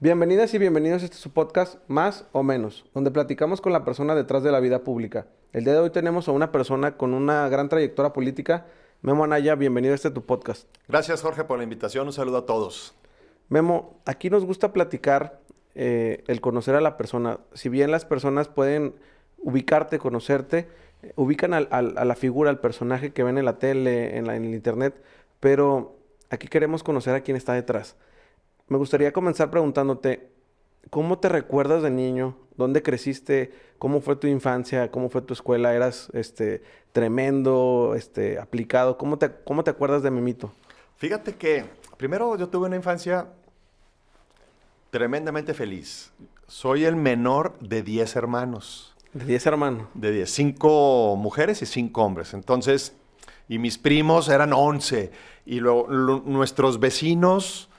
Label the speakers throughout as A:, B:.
A: Bienvenidas y bienvenidos a este su podcast Más o Menos, donde platicamos con la persona detrás de la vida pública. El día de hoy tenemos a una persona con una gran trayectoria política. Memo Anaya, bienvenido a este tu podcast.
B: Gracias, Jorge, por la invitación. Un saludo a todos.
A: Memo, aquí nos gusta platicar el conocer a la persona. Si bien las personas pueden ubicarte, conocerte, ubican a la figura, al personaje que ven en la tele, en el internet, pero aquí queremos conocer a quién está detrás. Me gustaría comenzar preguntándote, ¿cómo te recuerdas de niño? ¿Dónde creciste? ¿Cómo fue tu infancia? ¿Cómo fue tu escuela? ¿Eras tremendo, aplicado? ¿Cómo te acuerdas de Memito?
B: Fíjate que primero yo tuve una infancia tremendamente feliz. Soy el menor de 10 hermanos.
A: De 10 hermanos.
B: De 10, 5 mujeres y 5 hombres. Entonces, y mis primos eran 11. Y luego nuestros vecinos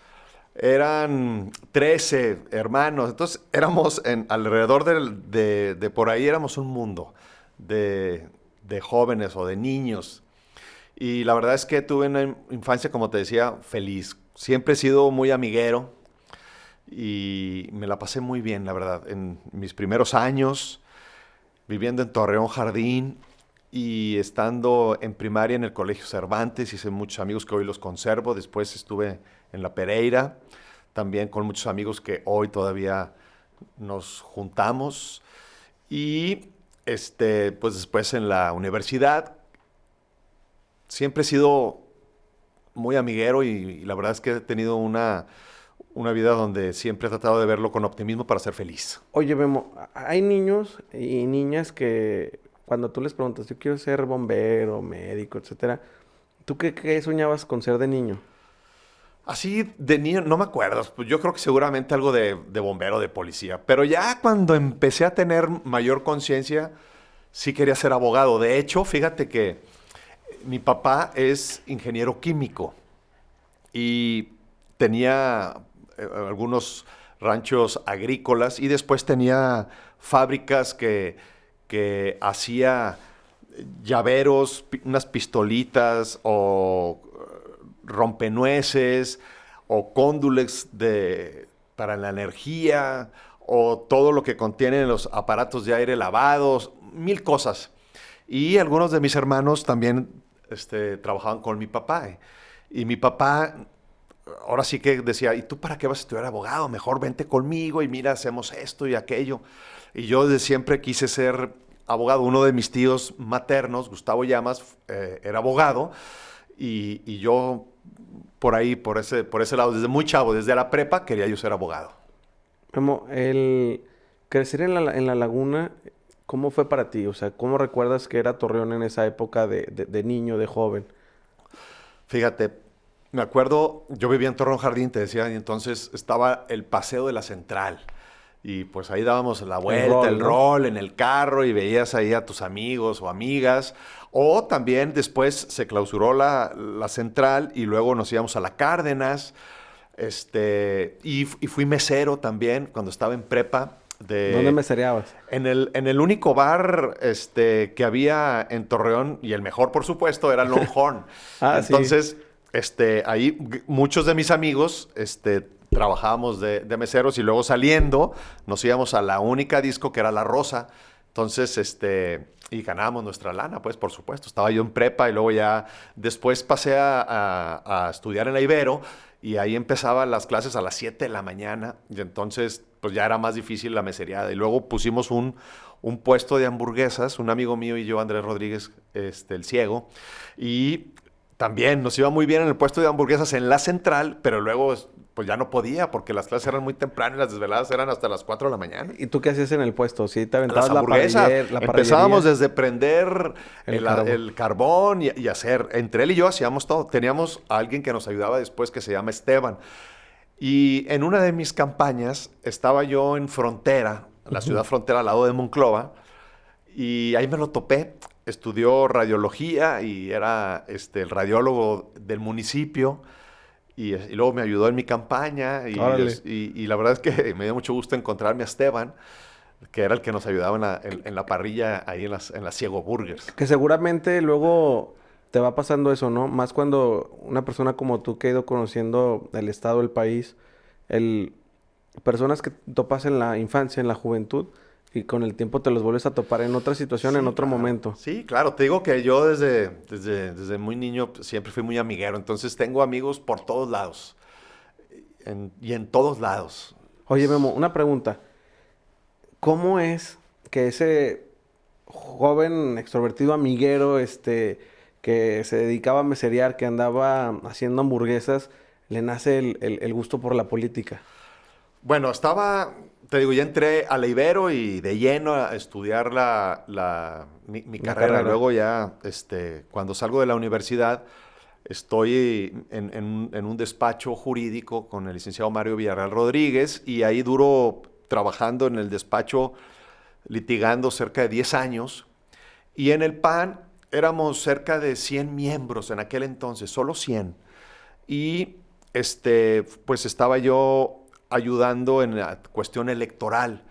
B: eran 13 hermanos. Entonces, éramos alrededor de por ahí, éramos un mundo de jóvenes o de niños. Y la verdad es que tuve una infancia, como te decía, feliz. Siempre he sido muy amiguero y me la pasé muy bien, la verdad. En mis primeros años, viviendo en Torreón Jardín y estando en primaria en el Colegio Cervantes, hice muchos amigos que hoy los conservo. Después estuve en La Pereira, también con muchos amigos que hoy todavía nos juntamos. Y pues después en la universidad, siempre he sido muy amiguero y la verdad es que he tenido una vida donde siempre he tratado de verlo con optimismo para ser feliz.
A: Oye, Memo, hay niños y niñas que cuando tú les preguntas, yo quiero ser bombero, médico, etcétera, ¿tú qué soñabas con ser de niño?
B: Así de niño, no me acuerdo, pues yo creo que seguramente algo de bombero, de policía, pero ya cuando empecé a tener mayor conciencia, sí quería ser abogado. De hecho, fíjate que mi papá es ingeniero químico y tenía algunos ranchos agrícolas y después tenía fábricas que hacía llaveros, unas pistolitas o rompenueces o cóndules para la energía o todo lo que contienen los aparatos de aire lavados, mil cosas. Y algunos de mis hermanos también trabajaban con mi papá. Y mi papá ahora sí que decía, ¿y tú para qué vas a estudiar abogado? Mejor vente conmigo y mira, hacemos esto y aquello. Y yo desde siempre quise ser abogado. Uno de mis tíos maternos, Gustavo Llamas, era abogado. Y yo por ahí, por ese lado, desde muy chavo, desde la prepa, quería yo ser abogado.
A: Memo, el crecer en la laguna, ¿cómo fue para ti? O sea, ¿cómo recuerdas que era Torreón en esa época de niño, de joven?
B: Fíjate, me acuerdo, yo vivía en Torreón Jardín, te decía, y entonces estaba el paseo de la Central. Y pues ahí dábamos la vuelta, el
A: ¿No?
B: rol en el carro y veías ahí a tus amigos o amigas. O también después se clausuró la Central y luego nos íbamos a la Cárdenas. Y fui mesero también cuando estaba en prepa.
A: ¿Dónde mesereabas?
B: En el único bar que había en Torreón, y el mejor por supuesto, era Longhorn.
A: Ah, sí.
B: Entonces, ahí muchos de mis amigos trabajábamos de meseros y luego saliendo nos íbamos a la única disco que era La Rosa. Entonces, y ganábamos nuestra lana, pues, por supuesto. Estaba yo en prepa y luego ya después pasé a estudiar en la Ibero y ahí empezaban las clases a las 7 de la mañana y entonces, pues, ya era más difícil la mesereada. Y luego pusimos un puesto de hamburguesas, un amigo mío y yo, Andrés Rodríguez, el ciego, y también nos iba muy bien en el puesto de hamburguesas en la Central, pero luego pues ya no podía porque las clases eran muy temprano y las desveladas eran hasta las 4 de la mañana.
A: ¿Y tú qué hacías en el puesto? ¿Sí te
B: Las
A: aventabas
B: hamburguesas.
A: la
B: Empezábamos
A: parrillería?
B: desde prender
A: El carbón.
B: el carbón y hacer. Entre él y yo hacíamos todo. Teníamos a alguien que nos ayudaba después que se llama Esteban. Y en una de mis campañas estaba yo en Frontera, la ciudad frontera al lado de Monclova, y ahí me lo topé. Estudió radiología y era el radiólogo del municipio. Y luego me ayudó en mi campaña
A: Órale.
B: y la verdad es que me dio mucho gusto encontrarme a Esteban, que era el que nos ayudaba en la parrilla ahí en las Ciego Burgers.
A: Que seguramente luego te va pasando eso, ¿no? Más cuando una persona como tú que ha ido conociendo el estado, el país, el personas que topas en la infancia, en la juventud, y con el tiempo te los vuelves a topar en otra situación,
B: Sí,
A: en otro
B: claro.
A: momento.
B: Sí, claro. Te digo que yo desde muy niño siempre fui muy amiguero. Entonces tengo amigos por todos lados. Y en todos lados.
A: Oye, Memo, una pregunta. ¿Cómo es que ese joven extrovertido amiguero, que se dedicaba a meserear, que andaba haciendo hamburguesas, le nace el gusto por la política?
B: Bueno, te digo, ya entré a la Ibero y de lleno a estudiar mi
A: La
B: carrera.
A: carrera.
B: Luego ya, cuando salgo de la universidad, estoy en un despacho jurídico con el licenciado Mario Villarreal Rodríguez y ahí duro trabajando en el despacho, litigando cerca de 10 años. Y en el PAN éramos cerca de 100 miembros en aquel entonces, solo 100. Y pues estaba yo ayudando en la cuestión electoral.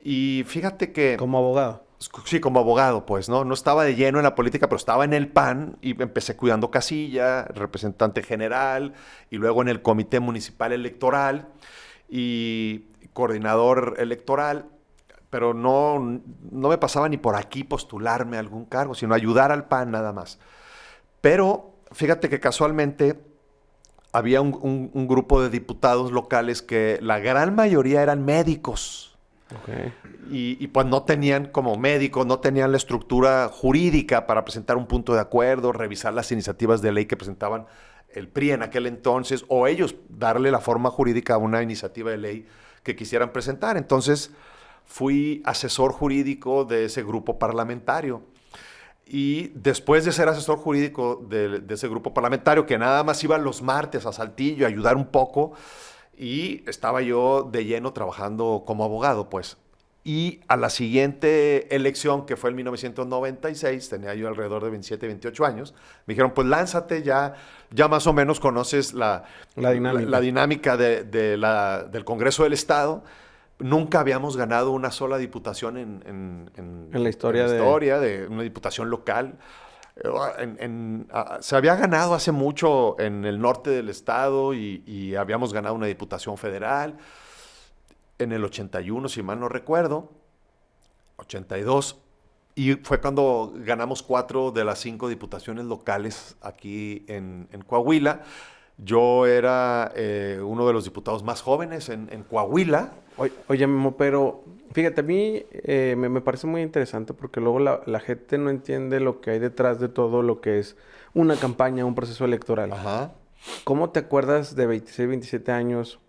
B: Y fíjate que,
A: Como abogado.
B: sí, como abogado, pues, ¿no? No estaba de lleno en la política, pero estaba en el PAN y empecé cuidando casilla, representante general, y luego en el Comité Municipal Electoral y coordinador electoral. Pero no me pasaba ni por aquí postularme a algún cargo, sino ayudar al PAN nada más. Pero fíjate que casualmente había un grupo de diputados locales que la gran mayoría eran médicos.
A: Ok.
B: Y pues no tenían como médicos, no tenían la estructura jurídica para presentar un punto de acuerdo, revisar las iniciativas de ley que presentaban el PRI en aquel entonces, o ellos darle la forma jurídica a una iniciativa de ley que quisieran presentar. Entonces fui asesor jurídico de ese grupo parlamentario. Y después de ser asesor jurídico de ese grupo parlamentario, que nada más iba los martes a Saltillo a ayudar un poco, y estaba yo de lleno trabajando como abogado, pues. Y a la siguiente elección, que fue en 1996, tenía yo alrededor de 27, 28 años, me dijeron, pues lánzate, ya más o menos conoces la dinámica del Congreso del Estado. Nunca habíamos ganado una sola diputación en
A: la historia
B: de una diputación local. Se había ganado hace mucho en el norte del estado y habíamos ganado una diputación federal en el 81, si mal no recuerdo, 82. Y fue cuando ganamos 4 de las 5 diputaciones locales aquí en Coahuila. Yo era uno de los diputados más jóvenes en Coahuila.
A: Oye, Memo, pero fíjate, a mí me parece muy interesante porque luego la gente no entiende lo que hay detrás de todo lo que es una campaña, un proceso electoral.
B: Ajá.
A: ¿Cómo te acuerdas de 26, 27 años,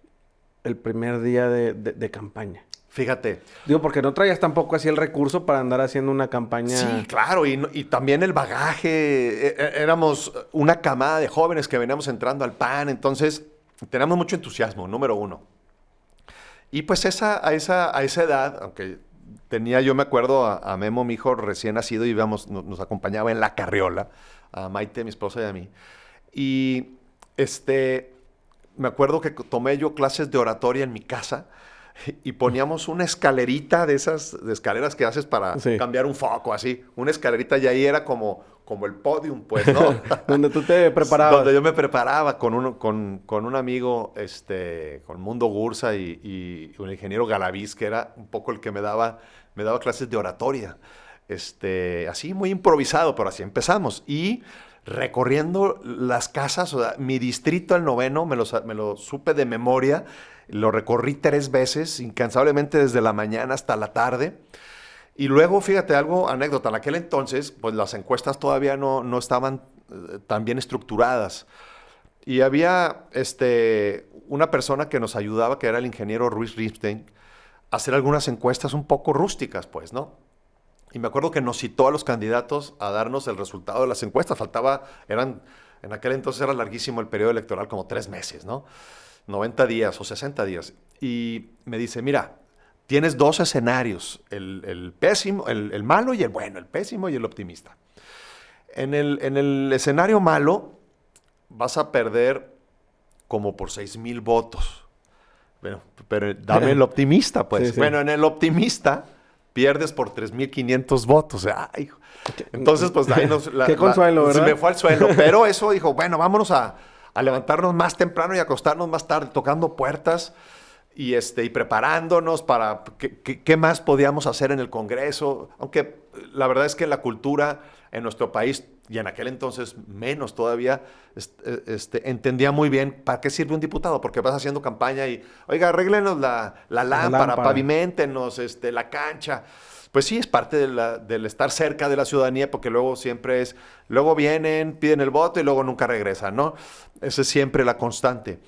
A: el primer día de campaña?
B: Fíjate.
A: Digo, porque no traías tampoco así el recurso para andar haciendo una campaña.
B: Sí, claro, y también el bagaje. Éramos una camada de jóvenes que veníamos entrando al PAN, entonces teníamos mucho entusiasmo, número uno. Y pues a esa edad, aunque tenía, yo me acuerdo, a Memo, mi hijo recién nacido, y nos acompañaba en la carriola, a Maite, mi esposa, y a mí. Y me acuerdo que tomé yo clases de oratoria en mi casa y poníamos una escalerita de esas de escaleras que haces para cambiar un foco, así. Una escalerita, y ahí era como el podium, pues, ¿no?
A: Donde tú te preparabas.
B: Donde yo me preparaba con un amigo, con Mundo Gursa y un ingeniero Galaviz, que era un poco el que me daba clases de oratoria. Así muy improvisado, pero así empezamos. Y recorriendo las casas, o sea, mi distrito, el 9º, me lo supe de memoria. Lo recorrí 3 veces, incansablemente desde la mañana hasta la tarde. Y luego, fíjate, anécdota, en aquel entonces, pues las encuestas todavía no estaban tan bien estructuradas. Y había una persona que nos ayudaba, que era el ingeniero Ruiz Ripstein, a hacer algunas encuestas un poco rústicas, pues, ¿no? Y me acuerdo que nos citó a los candidatos a darnos el resultado de las encuestas. En aquel entonces era larguísimo el periodo electoral, como 3 meses, ¿no? 90 días o 60 días. Y me dice, mira, tienes 2 escenarios, el pésimo, el malo y el bueno, el pésimo y el optimista. En el escenario malo vas a perder como por 6,000 votos. Bueno, pero dame el optimista, pues.
A: Sí, sí.
B: Bueno, en el optimista pierdes por 3,500 votos. Ay, entonces, pues ahí
A: qué consuelo, ¿verdad?
B: Se me fue al suelo. Pero eso dijo, bueno, vámonos a levantarnos más temprano y acostarnos más tarde, tocando puertas. y preparándonos para qué más podíamos hacer en el Congreso. Aunque la verdad es que la cultura en nuestro país, y en aquel entonces menos todavía, entendía muy bien para qué sirve un diputado, porque vas haciendo campaña y, oiga, arréglenos la lámpara, paviméntenos la cancha. Pues sí, es parte del estar cerca de la ciudadanía, porque luego luego vienen, piden el voto y luego nunca regresan, ¿no? Esa es siempre la constante.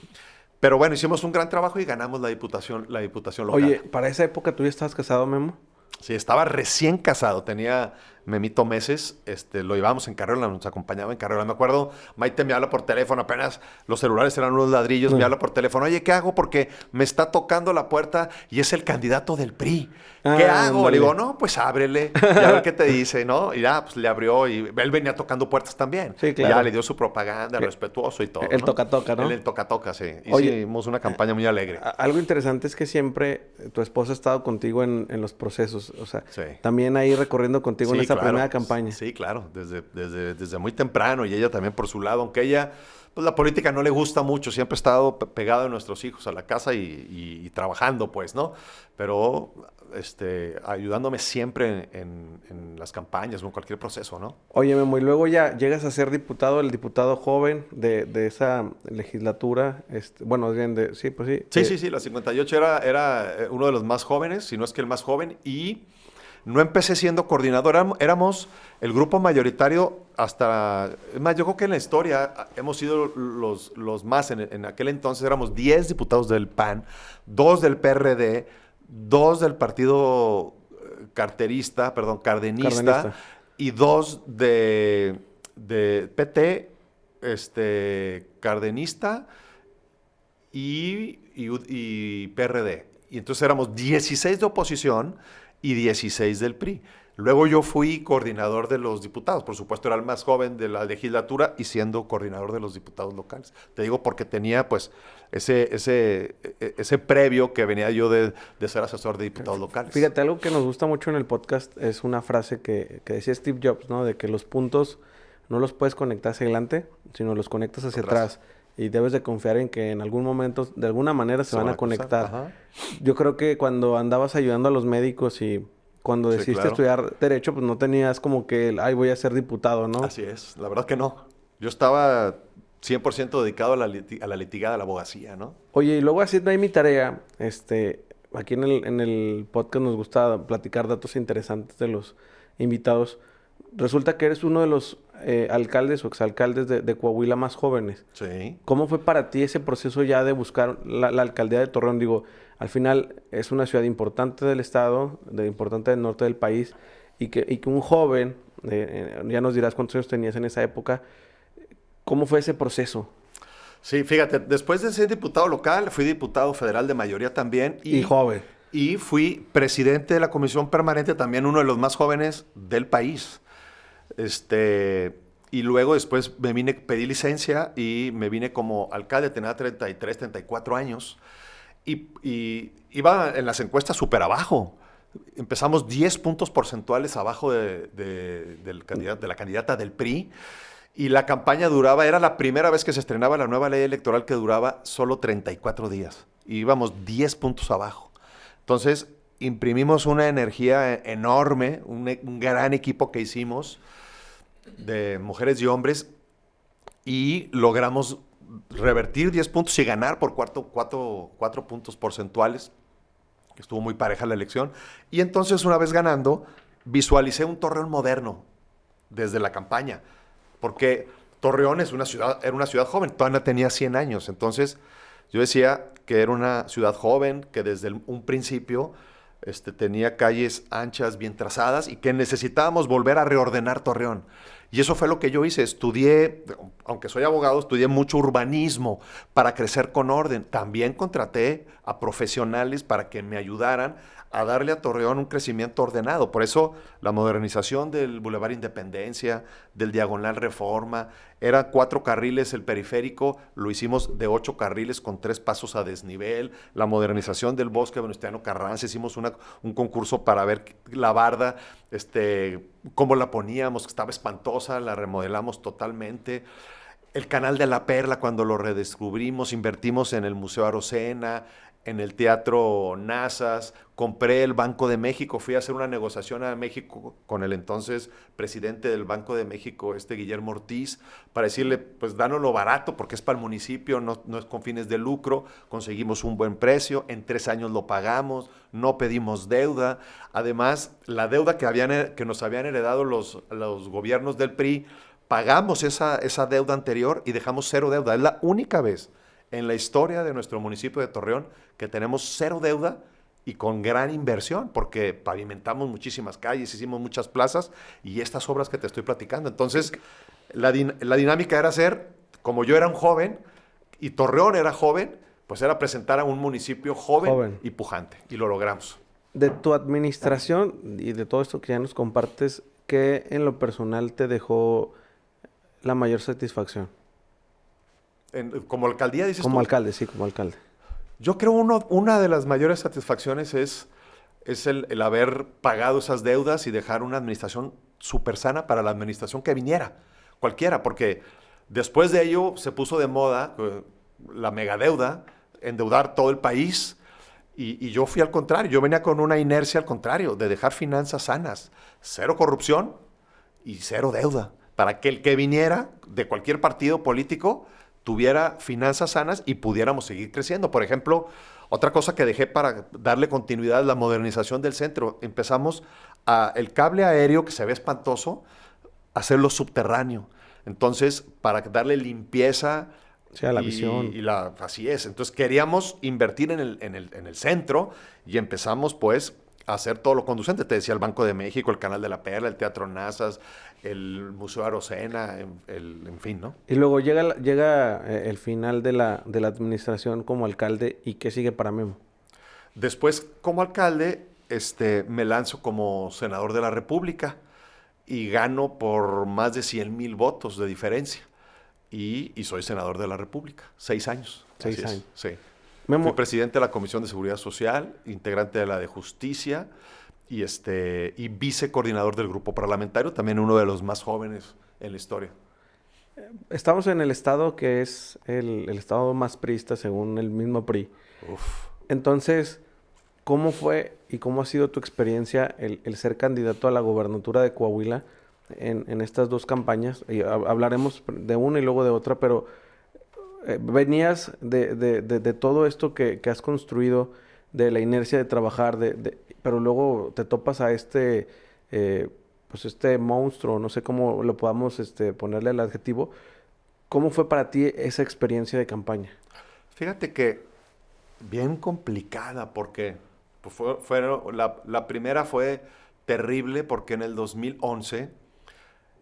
B: Pero bueno, hicimos un gran trabajo y ganamos la diputación local.
A: Oye, para esa época tú ya estabas casado, Memo.
B: Sí, estaba recién casado, tenía Memito meses, lo llevábamos en carriola, nos acompañaba en carriola. Me acuerdo, Maite me habla por teléfono, apenas los celulares eran unos ladrillos, me habla por teléfono, oye, ¿qué hago? Porque me está tocando la puerta y es el candidato del PRI. ¿Qué hago? Le digo, no, pues ábrele y a ver qué te dice, ¿no? Y ya, pues le abrió y él venía tocando puertas también.
A: Sí, claro.
B: Y ya le dio su propaganda, respetuoso y todo,
A: El toca-toca, ¿no?
B: El toca-toca, sí.
A: Oye,
B: hicimos una campaña muy alegre.
A: Algo interesante es que siempre tu esposa ha estado contigo en los procesos. O sea,
B: sí.
A: También ahí recorriendo contigo en esa primera campaña.
B: Sí, claro. Desde muy temprano. Y ella también por su lado. Aunque ella, pues la política no le gusta mucho. Siempre ha estado pegado a nuestros hijos, a la casa y trabajando, pues, ¿no? Pero ayudándome siempre en las campañas o en cualquier proceso, ¿no?
A: Oye, Memo, y luego ya llegas a ser diputado, el diputado joven de esa legislatura. Bueno, bien sí, pues sí.
B: Sí. La 58 era uno de los más jóvenes, si no es que el más joven. Y no empecé siendo coordinador. Éramos el grupo mayoritario hasta... Es más, yo creo que en la historia hemos sido los más. En aquel entonces éramos 10 diputados del PAN, 2 del PRD, 2 del partido cardenista, y 2 de PT, cardenista y PRD. Y entonces éramos 16 de oposición y 16 del PRI. Luego yo fui coordinador de los diputados. Por supuesto, era el más joven de la legislatura y siendo coordinador de los diputados locales. Te digo porque tenía, pues, ese previo que venía yo de ser asesor de diputados locales.
A: Fíjate, algo que nos gusta mucho en el podcast es una frase que decía Steve Jobs, ¿no? De que los puntos no los puedes conectar hacia adelante, sino los conectas hacia atrás. Y debes de confiar en que en algún momento, de alguna manera, se van a conectar.
B: Ajá.
A: Yo creo que cuando andabas ayudando a los médicos y cuando decidiste estudiar Derecho, pues no tenías como que, voy a ser diputado, ¿no?
B: Así es. La verdad que no. Yo estaba 100% dedicado a la litigada, a la abogacía, ¿no?
A: Oye, y luego haciendo ahí mi tarea, aquí en el podcast nos gusta platicar datos interesantes de los invitados. Resulta que eres uno de los alcaldes o exalcaldes de Coahuila más jóvenes.
B: Sí.
A: ¿Cómo fue para ti ese proceso ya de buscar la alcaldía de Torreón? Digo, al final es una ciudad importante del estado, importante del norte del país, y que un joven, ya nos dirás cuántos años tenías en esa época, ¿cómo fue ese proceso?
B: Sí, fíjate, después de ser diputado local, fui diputado federal de mayoría también.
A: Y joven.
B: Y fui presidente de la comisión permanente, también uno de los más jóvenes del país. Y luego después pedí licencia y me vine como alcalde, tenía 33, 34 años. Y iba en las encuestas súper abajo. Empezamos 10 puntos porcentuales abajo de la candidata del PRI. Y la campaña era la primera vez que se estrenaba la nueva ley electoral que duraba solo 34 días. Y íbamos 10 puntos abajo. Entonces, imprimimos una energía enorme, un gran equipo que hicimos de mujeres y hombres y logramos revertir 10 puntos y ganar por 4 puntos porcentuales, que estuvo muy pareja la elección. Y entonces, una vez ganando, visualicé un Torreón moderno desde la campaña, porque Torreón era una ciudad joven, todavía tenía 100 años. Entonces, yo decía que era una ciudad joven, que desde un principio tenía calles anchas, bien trazadas, y que necesitábamos volver a reordenar Torreón. Y eso fue lo que yo hice. Estudié, aunque soy abogado, estudié mucho urbanismo para crecer con orden. También contraté a profesionales para que me ayudaran a darle a Torreón un crecimiento ordenado. Por eso la modernización del Boulevard Independencia, del Diagonal Reforma, era 4 carriles el periférico, lo hicimos de 8 carriles con 3 pasos a desnivel. La modernización del Bosque Venustiano Carranza, hicimos un concurso para ver la barda, cómo la poníamos, que estaba espantosa, la remodelamos totalmente. El Canal de la Perla, cuando lo redescubrimos, invertimos en el Museo Arocena, en el Teatro Nazas, compré el Banco de México, fui a hacer una negociación a México con el entonces presidente del Banco de México, Guillermo Ortiz, para decirle, pues dánoslo barato porque es para el municipio, no es con fines de lucro, conseguimos un buen precio, en 3 años lo pagamos, no pedimos deuda, además la deuda que nos habían heredado los gobiernos del PRI, pagamos esa deuda anterior y dejamos 0 deuda, es la única vez en la historia de nuestro municipio de Torreón que tenemos 0 deuda y con gran inversión, porque pavimentamos muchísimas calles, hicimos muchas plazas y estas obras que te estoy platicando. Entonces, la dinámica era hacer, como yo era un joven y Torreón era joven, pues era presentar a un municipio joven y pujante, y lo logramos.
A: De tu administración y de todo esto que ya nos compartes, ¿qué en lo personal te dejó la mayor satisfacción?
B: ¿Como alcaldía, dices
A: Como
B: tú?
A: alcalde, sí, como alcalde.
B: Yo creo una de las mayores satisfacciones es el haber pagado esas deudas y dejar una administración súper sana para la administración que viniera, cualquiera, porque después de ello se puso de moda la megadeuda, endeudar todo el país, y yo fui al contrario, yo venía con una inercia al contrario, de dejar finanzas sanas, 0 corrupción y 0 deuda, para que el que viniera de cualquier partido político tuviera finanzas sanas y pudiéramos seguir creciendo. Por ejemplo, otra cosa que dejé para darle continuidad es la modernización del centro. Empezamos el cable aéreo, que se ve espantoso, hacerlo subterráneo. Entonces, para darle limpieza
A: Sí, a la visión.
B: Así es. Entonces, queríamos invertir en el centro y empezamos, pues, a hacer todo lo conducente. Te decía, el Banco de México, el Canal de la Perla, el Teatro Nazas, el Museo Arocena, en fin, ¿no?
A: Y luego llega el final de la administración como alcalde, ¿y qué sigue para Memo?
B: Después, como alcalde, me lanzo como senador de la República y gano por más de 100,000 votos de diferencia. Y soy senador de la República. 6 años.
A: 6 años.
B: Sí.
A: Memo,
B: Fui presidente de la Comisión de Seguridad Social, integrante de la de Justicia y vicecoordinador del grupo parlamentario, también uno de los más jóvenes en la historia.
A: estamos en el estado que es el estado más priista según el mismo PRI.
B: Uf.
A: Entonces, ¿cómo fue y cómo ha sido tu experiencia el ser candidato a la gobernatura de Coahuila en estas 2 campañas? Y hablaremos de una y luego de otra, pero venías de todo esto que has construido, de la inercia de trabajar, pero luego te topas a pues este monstruo, no sé cómo lo podamos ponerle el adjetivo. ¿Cómo fue para ti esa experiencia de campaña?
B: Fíjate que bien complicada porque pues, la primera fue terrible porque en el 2011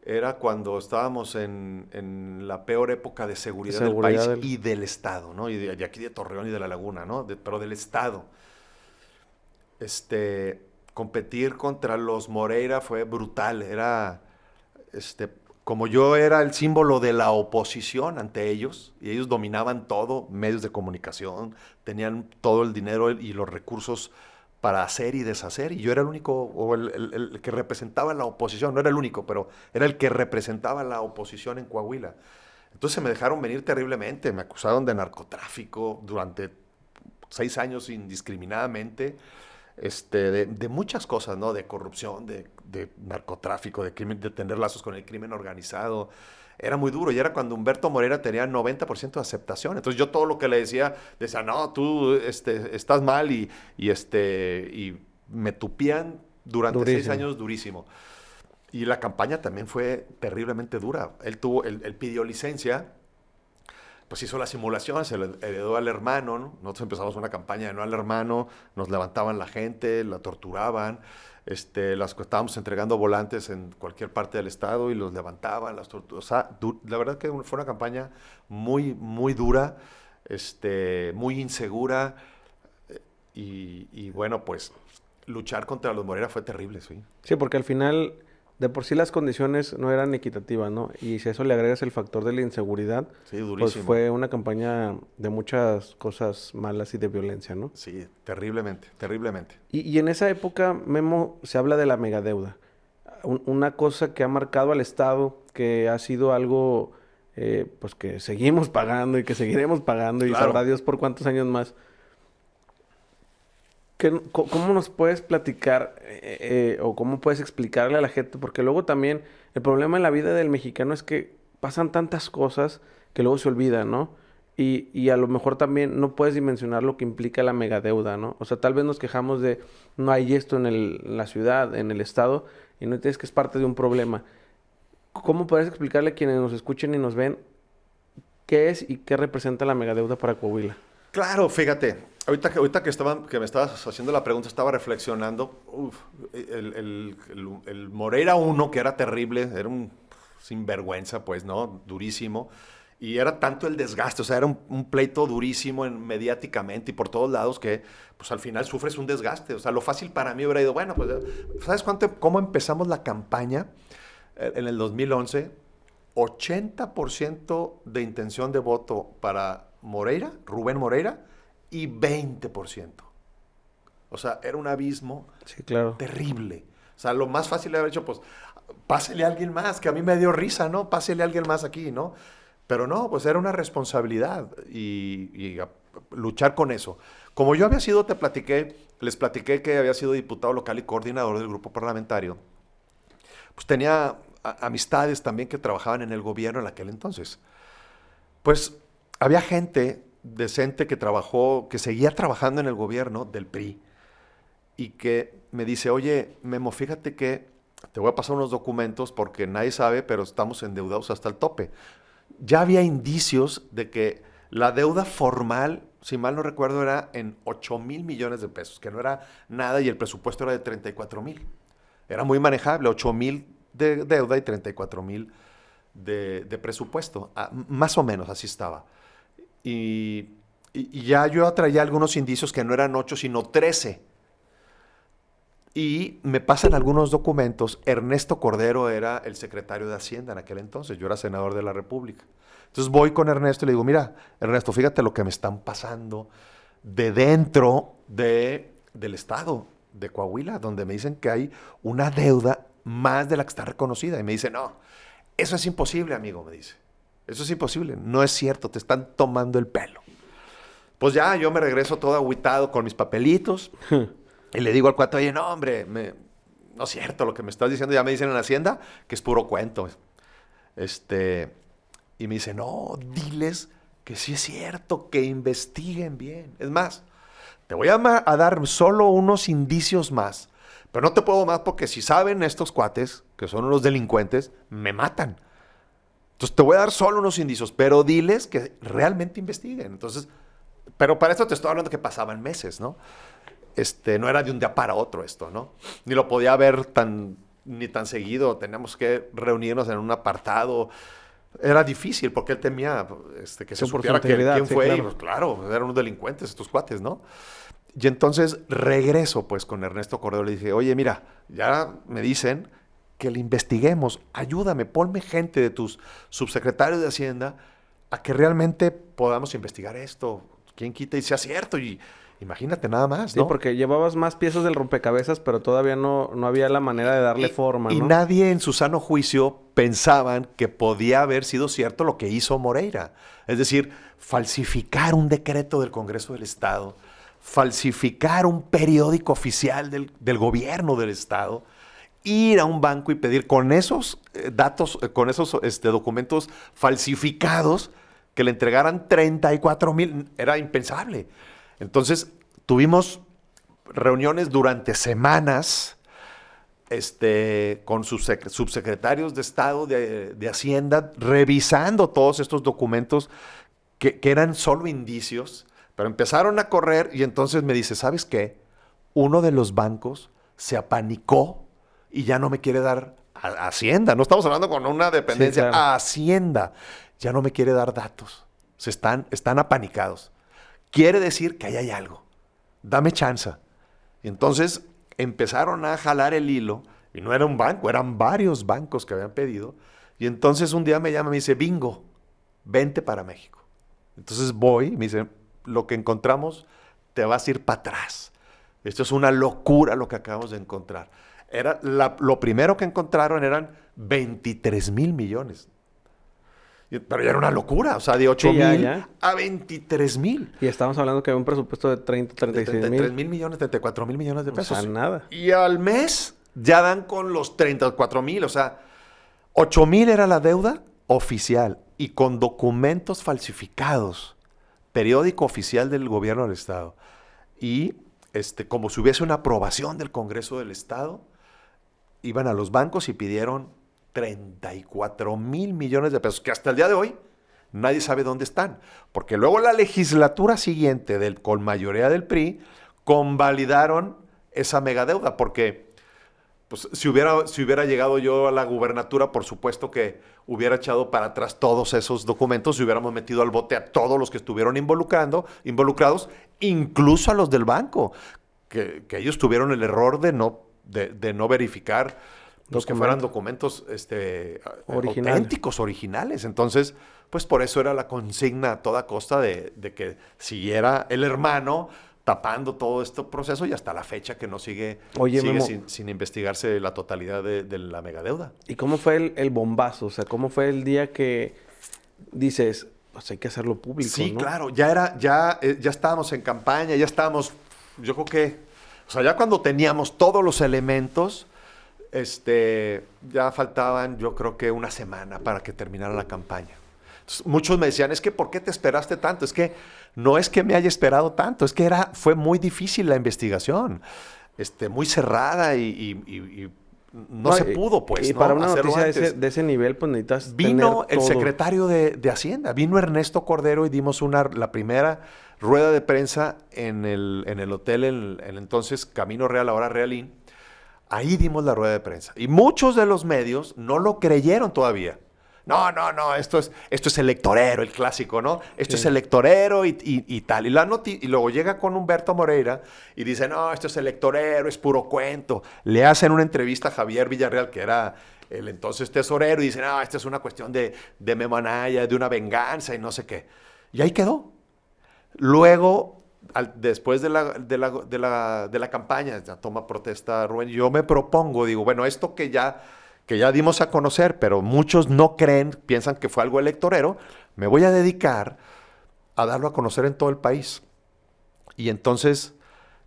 B: era cuando estábamos en la peor época de seguridad del país y del Estado, ¿no? Y de aquí de Torreón y de La Laguna, ¿no? Pero del Estado. Competir contra los Moreira fue brutal. Era, como yo era el símbolo de la oposición ante ellos, y ellos dominaban todo, medios de comunicación, tenían todo el dinero y los recursos para hacer y deshacer, y yo era el único, o el que representaba la oposición, no era el único, pero era el que representaba la oposición en Coahuila. Entonces me dejaron venir terriblemente, me acusaron de narcotráfico durante 6 años indiscriminadamente, de muchas cosas, ¿no? De corrupción, de narcotráfico, de crimen, de tener lazos con el crimen organizado. Era muy duro, y era cuando Humberto Moreira tenía 90% de aceptación. Entonces yo todo lo que le decía, no, tú estás mal, y me tupían durante 6 años durísimo. Y la campaña también fue terriblemente dura. Él pidió licencia, pues hizo la simulación, se le heredó al hermano, ¿no? Nosotros empezamos una campaña de no al hermano, nos levantaban la gente, la torturaban, estábamos entregando volantes en cualquier parte del estado y los levantaban, las torturaban. O sea, la verdad que fue una campaña muy, muy dura, muy insegura, y bueno, pues luchar contra los Moreira fue terrible, sí.
A: Sí, porque al final, de por sí las condiciones no eran equitativas, ¿no? Y si a eso le agregas el factor de la inseguridad,
B: sí, durísimo.
A: Pues fue una campaña de muchas cosas malas y de violencia, ¿no?
B: Sí, terriblemente, terriblemente.
A: Y en esa época, Memo, se habla de la megadeuda. Una cosa que ha marcado al Estado, que ha sido algo, pues que seguimos pagando y que seguiremos pagando, y
B: Claro.
A: sabrá Dios por cuántos años más. ¿Cómo nos puedes platicar o cómo puedes explicarle a la gente? Porque luego también el problema en la vida del mexicano es que pasan tantas cosas que luego se olvidan, ¿no? Y a lo mejor también no puedes dimensionar lo que implica la megadeuda, ¿no? O sea, tal vez nos quejamos de no hay esto en la ciudad, en el estado, y no entiendes que es parte de un problema. ¿Cómo puedes explicarle a quienes nos escuchen y nos ven qué es y qué representa la megadeuda para Coahuila?
B: Claro, fíjate, ahorita que me estabas haciendo la pregunta, estaba reflexionando, el Moreira uno que era terrible, era un sinvergüenza, pues, ¿no? Durísimo. Y era tanto el desgaste, o sea, era un pleito durísimo mediáticamente y por todos lados que, pues, al final sufres un desgaste. O sea, lo fácil para mí hubiera ido, bueno, pues, ¿sabes cómo empezamos la campaña en el 2011? 80% de intención de voto para Moreira, Rubén Moreira, y 20%. O sea, era un abismo
A: Sí, claro.
B: terrible. O sea, lo más fácil de haber hecho, pues, pásele a alguien más, que a mí me dio risa, ¿no? Pásele a alguien más aquí, ¿no? Pero no, pues era una responsabilidad y luchar con eso. Como yo había sido, les platiqué que había sido diputado local y coordinador del grupo parlamentario, pues tenía amistades también que trabajaban en el gobierno en aquel entonces. Pues había gente decente que seguía trabajando en el gobierno del PRI y que me dice, oye, Memo, fíjate que te voy a pasar unos documentos porque nadie sabe, pero estamos endeudados hasta el tope. Ya había indicios de que la deuda formal, si mal no recuerdo, era en 8,000 millones de pesos, que no era nada y el presupuesto era de 34,000. Era muy manejable, 8,000 de deuda y 34,000 de presupuesto. Más o menos así estaba. Y ya yo traía algunos indicios que no eran 8, sino 13. Y me pasan algunos documentos. Ernesto Cordero era el secretario de Hacienda en aquel entonces. Yo era senador de la República. Entonces voy con Ernesto y le digo, mira, Ernesto, fíjate lo que me están pasando de dentro del estado de Coahuila, donde me dicen que hay una deuda más de la que está reconocida. Y me dice, no, eso es imposible, amigo, me dice. Eso es imposible. No es cierto, te están tomando el pelo. Pues ya, yo me regreso todo agüitado con mis papelitos. Y le digo al cuate, oye, no, hombre, no es cierto lo que me estás diciendo. Ya me dicen en Hacienda que es puro cuento. Y me dice, no, diles que sí es cierto, que investiguen bien. Es más, te voy a dar solo unos indicios más. Pero no te puedo más porque si saben estos cuates, que son unos delincuentes, me matan. Entonces te voy a dar solo unos indicios, pero diles que realmente investiguen. Entonces, pero para esto te estoy hablando que pasaban meses, ¿no? No era de un día para otro esto, ¿no? Ni lo podía ver ni tan seguido. Teníamos que reunirnos en un apartado. Era difícil porque él temía que se supiera quién fue. Claro. Y, pues, claro, eran unos delincuentes estos cuates, ¿no? Y entonces regreso pues con Ernesto Cordero. Le dije, oye, mira, ya me dicen que le investiguemos. Ayúdame, ponme gente de tus subsecretarios de Hacienda a que realmente podamos investigar esto. ¿Quién quita y sea cierto? Y imagínate nada más, ¿no?
A: Sí, porque llevabas más piezas del rompecabezas, pero todavía no había la manera de darle forma, ¿no?
B: Y nadie en su sano juicio pensaban que podía haber sido cierto lo que hizo Moreira. Es decir, falsificar un decreto del Congreso del Estado, falsificar un periódico oficial del gobierno del Estado, ir a un banco y pedir con esos datos, con esos documentos falsificados, que le entregaran 34,000, era impensable. Entonces, tuvimos reuniones durante semanas con sus subsecretarios de Estado, de Hacienda, revisando todos estos documentos que eran solo indicios, pero empezaron a correr y entonces me dice, ¿sabes qué? Uno de los bancos se apanicó y ya no me quiere dar a Hacienda. No estamos hablando con una dependencia, sí, claro. A Hacienda. Ya no me quiere dar datos. Están apanicados. Quiere decir que ahí hay algo. Dame chance. Y entonces empezaron a jalar el hilo. Y no era un banco, eran varios bancos que habían pedido. Y entonces un día me llama y me dice, bingo, vente para México. Entonces voy y me dice, lo que encontramos te vas a ir para atrás. Esto es una locura lo que acabamos de encontrar. Lo primero que encontraron eran 23,000 millones. Pero ya era una locura, o sea, de 8
A: Sí, ya,
B: mil
A: ya.
B: a 23 mil.
A: Y estamos hablando que había un presupuesto de 30,
B: De
A: 36
B: 33
A: mil.
B: mil millones, 34 mil millones de
A: O
B: pesos.
A: sea, nada.
B: Y al mes ya dan con los 34 mil, o sea, 8 mil era la deuda oficial y con documentos falsificados, periódico oficial del gobierno del Estado. Y como si hubiese una aprobación del Congreso del Estado, iban a los bancos y pidieron 34 mil millones de pesos, que hasta el día de hoy nadie sabe dónde están. Porque luego la legislatura siguiente, con mayoría del PRI, convalidaron esa megadeuda. Porque pues, si hubiera llegado yo a la gubernatura, por supuesto que hubiera echado para atrás todos esos documentos y hubiéramos metido al bote a todos los que estuvieron involucrados, incluso a los del banco, que ellos tuvieron el error de no verificar los que fueran documentos auténticos, originales. Entonces, pues por eso era la consigna a toda costa de que siguiera el hermano tapando todo este proceso y hasta la fecha que no sigue
A: Memo,
B: sin investigarse la totalidad de la megadeuda.
A: ¿Y cómo fue el bombazo? O sea, ¿cómo fue el día que dices, pues hay que hacerlo público,
B: Sí,
A: ¿no?
B: claro, ya estábamos en campaña, ya estábamos, yo creo que, o sea, ya cuando teníamos todos los elementos, ya faltaban, yo creo que una semana para que terminara la campaña. Entonces, muchos me decían, es que ¿por qué te esperaste tanto? Es que no es que me haya esperado tanto, es que fue muy difícil la investigación, muy cerrada y no se pudo, pues,
A: y
B: ¿no?
A: para una
B: hacerlo
A: noticia
B: antes.
A: de ese nivel, pues necesitas
B: Vino
A: tener
B: el
A: todo.
B: secretario de Hacienda, vino Ernesto Cordero y dimos la primera rueda de prensa en el hotel, en el entonces Camino Real, ahora Realín. Ahí dimos la rueda de prensa. Y muchos de los medios no lo creyeron todavía. No, esto es electorero, el clásico, ¿no? Esto es electorero y tal. Y luego llega con Humberto Moreira y dice, no, esto es electorero, es puro cuento. Le hacen una entrevista a Javier Villarreal, que era el entonces tesorero, y dice, no, esta es una cuestión de Memo Anaya, de una venganza y no sé qué. Y ahí quedó. Luego, después de la campaña, ya toma protesta Rubén, yo me propongo, digo, bueno, esto que ya dimos a conocer, pero muchos no creen, piensan que fue algo electorero, me voy a dedicar a darlo a conocer en todo el país. Y entonces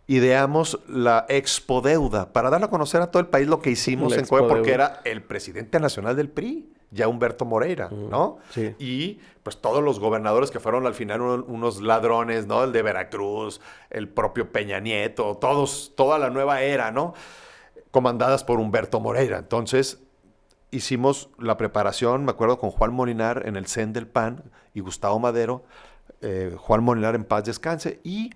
B: ideamos la Expodeuda, para darlo a conocer a todo el país lo que hicimos en Coahuila, porque era el presidente nacional del PRI, ya Humberto Moreira, ¿no?
A: Sí.
B: Y pues todos los gobernadores que fueron al final unos ladrones, ¿no? El de Veracruz, el propio Peña Nieto, toda la nueva era, ¿no? Comandadas por Humberto Moreira. Entonces hicimos la preparación, me acuerdo, con Juan Molinar en el CEN del PAN y Gustavo Madero, Juan Molinar en paz descanse, y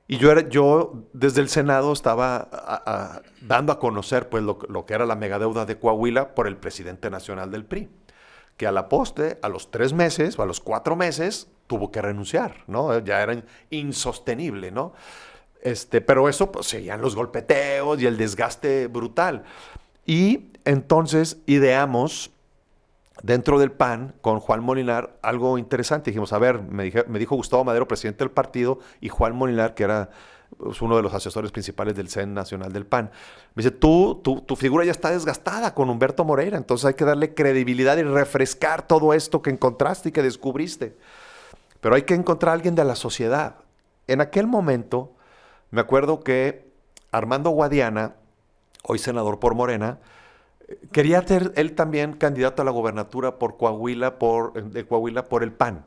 B: yo desde el Senado estaba dando a conocer pues lo que era la megadeuda de Coahuila por el presidente nacional del PRI, que a la postre, a los 3 meses o a los 4 meses, tuvo que renunciar, ¿no? Ya era insostenible, ¿no? Pero eso, pues, seguían los golpeteos y el desgaste brutal. Y entonces ideamos dentro del PAN, con Juan Molinar, algo interesante. Dijimos, a ver, me dijo Gustavo Madero, presidente del partido, y Juan Molinar, que era pues, uno de los asesores principales del CEN nacional del PAN. Me dice, tu figura ya está desgastada con Humberto Moreira, entonces hay que darle credibilidad y refrescar todo esto que encontraste y que descubriste. Pero hay que encontrar a alguien de la sociedad. En aquel momento, me acuerdo que Armando Guadiana, hoy senador por Morena, quería ser él también candidato a la gobernatura por Coahuila, de Coahuila por el PAN.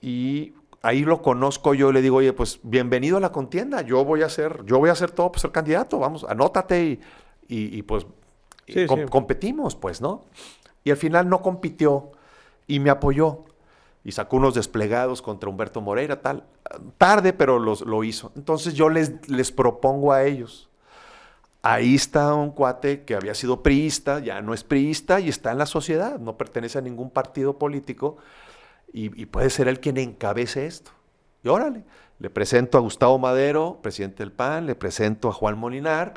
B: Y ahí lo conozco yo y le digo, oye, pues bienvenido a la contienda, yo voy a hacer todo para ser candidato, vamos, anótate y pues
A: Sí.
B: competimos, pues, ¿no? Y al final no compitió y me apoyó y sacó unos desplegados contra Humberto Moreira, tal. Tarde, pero lo hizo. Entonces yo les propongo a ellos. Ahí está un cuate que había sido priista, ya no es priista y está en la sociedad, no pertenece a ningún partido político y puede ser él quien encabece esto. Y órale, le presento a Gustavo Madero, presidente del PAN, le presento a Juan Molinar,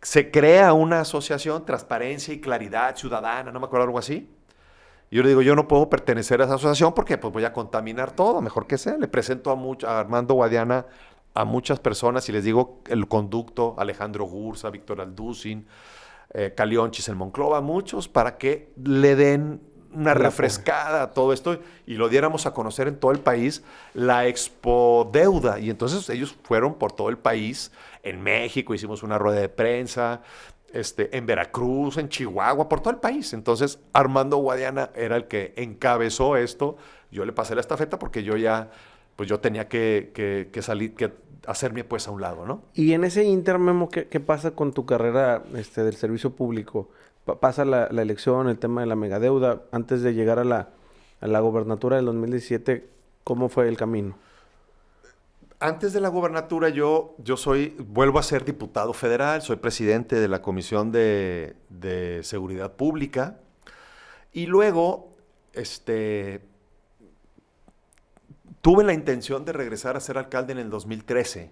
B: se crea una asociación, Transparencia y Claridad Ciudadana, no me acuerdo, algo así. Y yo le digo, yo no puedo pertenecer a esa asociación porque pues voy a contaminar todo, mejor que sea. Le presento a Armando Guadiana a muchas personas y les digo el conducto, Alejandro Gursa, Víctor Alducin, Calionchis en Monclova, muchos, para que le den una refrescada a todo esto y lo diéramos a conocer en todo el país, la Expo Deuda. Y entonces ellos fueron por todo el país, en México hicimos una rueda de prensa, en Veracruz, en Chihuahua, por todo el país. Entonces Armando Guadiana era el que encabezó esto. Yo le pasé la estafeta porque yo ya, pues yo tenía que salir, que hacerme pues a un lado, ¿no?
A: Y en ese inter, Memo, ¿qué pasa con tu carrera del servicio público? Pasa la elección, el tema de la megadeuda. Antes de llegar a la gobernatura del 2017, ¿cómo fue el camino?
B: Antes de la gobernatura vuelvo a ser diputado federal, soy presidente de la Comisión de Seguridad Pública y luego tuve la intención de regresar a ser alcalde en el 2013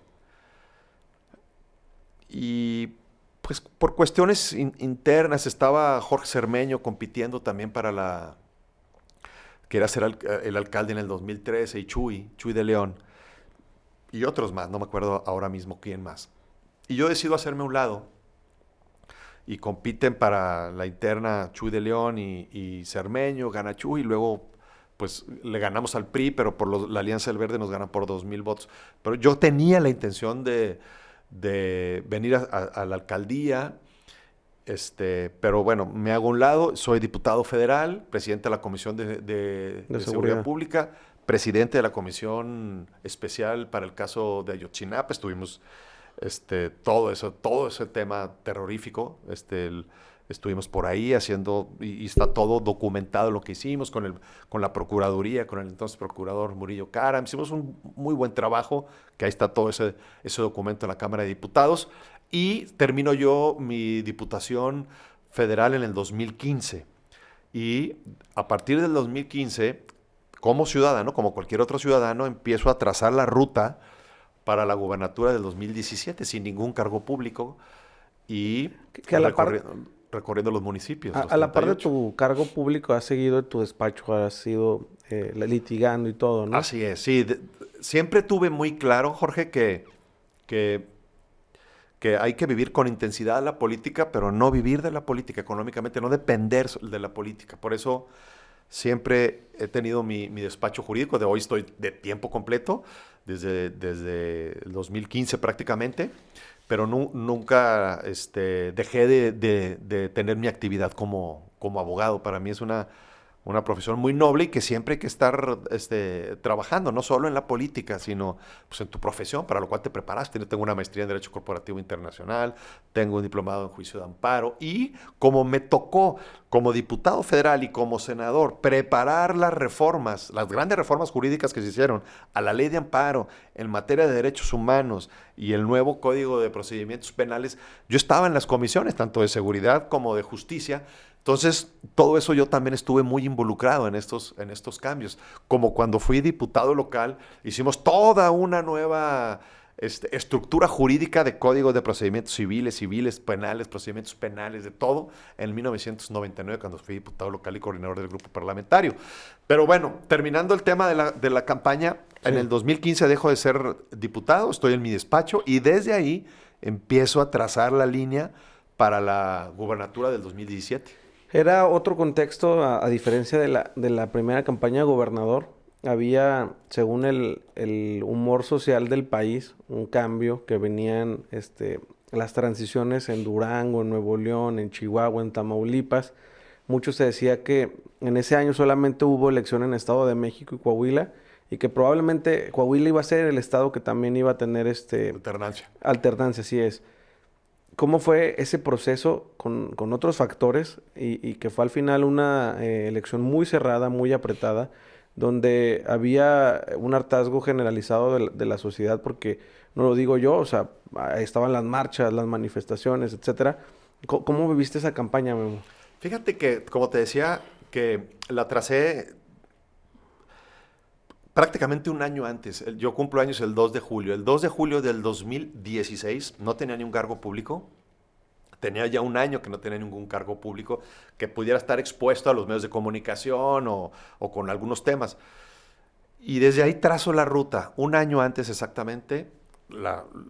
B: y pues por cuestiones internas estaba Jorge Cermeño compitiendo también que era ser el alcalde en el 2013 y Chuy de León. Y otros más, no me acuerdo ahora mismo quién más. Y yo decido hacerme a un lado. Y compiten para la interna Chuy de León y Cermeño, gana Chuy, y luego pues le ganamos al PRI, pero por la Alianza del Verde nos ganan por 2,000 votos. Pero yo tenía la intención de venir a la alcaldía, pero bueno, me hago a un lado, soy diputado federal, presidente de la Comisión de Seguridad Pública, presidente de la Comisión Especial para el caso de Ayotzinapa. Estuvimos todo ese tema terrorífico, estuvimos por ahí haciendo, y está todo documentado lo que hicimos con la Procuraduría, con el entonces Procurador Murillo Caram. Hicimos un muy buen trabajo, que ahí está todo ese documento en la Cámara de Diputados, y termino yo mi diputación federal en el 2015. Y a partir del 2015... como ciudadano, como cualquier otro ciudadano, empiezo a trazar la ruta para la gubernatura del 2017 sin ningún cargo público y recorriendo los municipios.
A: A la par de tu cargo público, has seguido en tu despacho, has sido litigando y todo, ¿no?
B: Así es, sí. Siempre tuve muy claro, Jorge, que hay que vivir con intensidad la política, pero no vivir de la política económicamente, no depender de la política. Por eso siempre he tenido mi despacho jurídico, de hoy estoy de tiempo completo, desde el 2015 prácticamente, pero nunca dejé de tener mi actividad como abogado. Para mí es una profesión muy noble y que siempre hay que estar trabajando, no solo en la política, sino pues, en tu profesión, para lo cual te preparaste. Yo tengo una maestría en Derecho Corporativo Internacional, tengo un diplomado en Juicio de Amparo, y como me tocó como diputado federal y como senador preparar las grandes reformas jurídicas que se hicieron a la Ley de Amparo en materia de derechos humanos y el nuevo Código de Procedimientos Penales, yo estaba en las comisiones, tanto de seguridad como de justicia. Entonces, todo eso yo también estuve muy involucrado en estos cambios. Como cuando fui diputado local, hicimos toda una nueva estructura jurídica de códigos de procedimientos civiles, penales, procedimientos penales, de todo, en 1999, cuando fui diputado local y coordinador del grupo parlamentario. Pero bueno, terminando el tema de la campaña, sí. En el 2015 dejo de ser diputado, estoy en mi despacho, y desde ahí empiezo a trazar la línea para la gubernatura del 2017.
A: Era otro contexto, a diferencia de la primera campaña de gobernador. Había, según el humor social del país, un cambio, que venían las transiciones en Durango, en Nuevo León, en Chihuahua, en Tamaulipas. Mucho se decía que en ese año solamente hubo elección en Estado de México y Coahuila, y que probablemente Coahuila iba a ser el estado que también iba a tener alternancia, así es. ¿Cómo fue ese proceso con otros factores y que fue al final una elección muy cerrada, muy apretada, donde había un hartazgo generalizado de la sociedad? Porque no lo digo yo, o sea, estaban las marchas, las manifestaciones, etcétera. ¿Cómo viviste esa campaña, Memo?
B: Fíjate que, como te decía, que la tracé prácticamente un año antes. Yo cumplo años el 2 de julio. El 2 de julio del 2016 no tenía ni un cargo público. Tenía ya un año que no tenía ningún cargo público que pudiera estar expuesto a los medios de comunicación o con algunos temas. Y desde ahí trazo la ruta. Un año antes exactamente,